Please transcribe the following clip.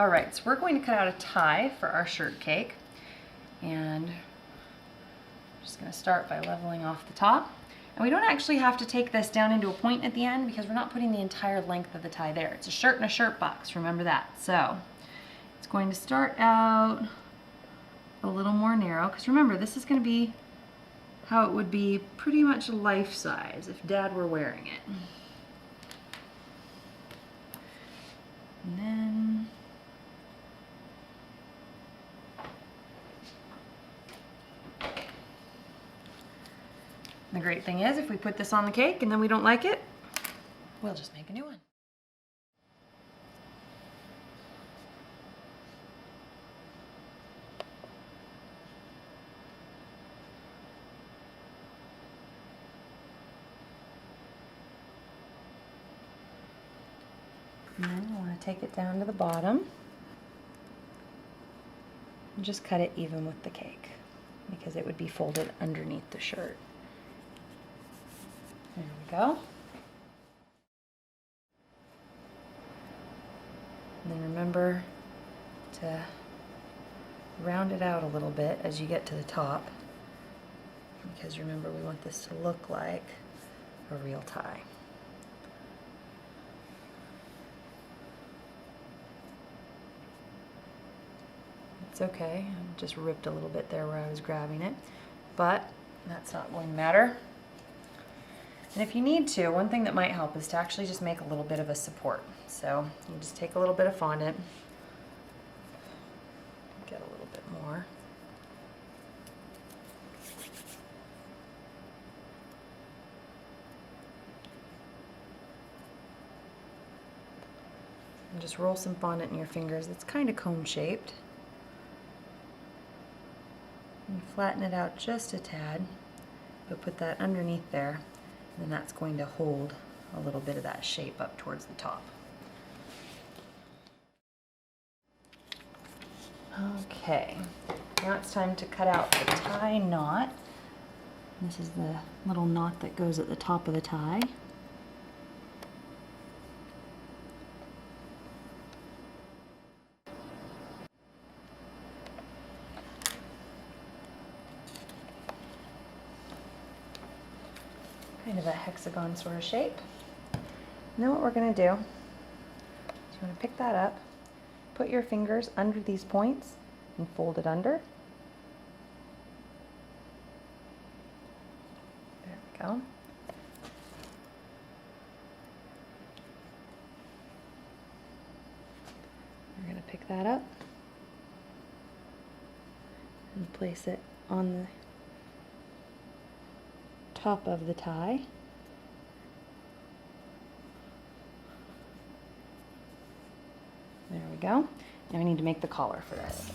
All right, so we're going to cut out a tie for our shirt cake. And I'm just gonna start by leveling off the top. And we don't actually have to take this down into a point at the end because we're not putting the entire length of the tie there. It's a shirt in a shirt box, remember that. So it's going to start out a little more narrow, because remember, this is gonna be how it would be pretty much life size if Dad were wearing it. And then the great thing is, if we put this on the cake and then we don't like it, we'll just make a new one. And then you want to take it down to the bottom and just cut it even with the cake, because it would be folded underneath the shirt. There we go. And then remember to round it out a little bit as you get to the top, because remember, we want this to look like a real tie. It's okay, I just ripped a little bit there where I was grabbing it, but that's not going to matter. And if you need to, one thing that might help is to actually just make a little bit of a support. So you just take a little bit of fondant, get a little bit more. And just roll some fondant in your fingers. It's kind of cone shaped. And flatten it out just a tad, but put that underneath there. And then that's going to hold a little bit of that shape up towards the top. Okay, now it's time to cut out the tie knot. This is the little knot that goes at the top of the tie. Kind of a hexagon sort of shape. And then what we're going to do is you want to pick that up, put your fingers under these points and fold it under. There we go. We're going to pick that up and place it on the top of the tie. There we go. Now we need to make the collar for this.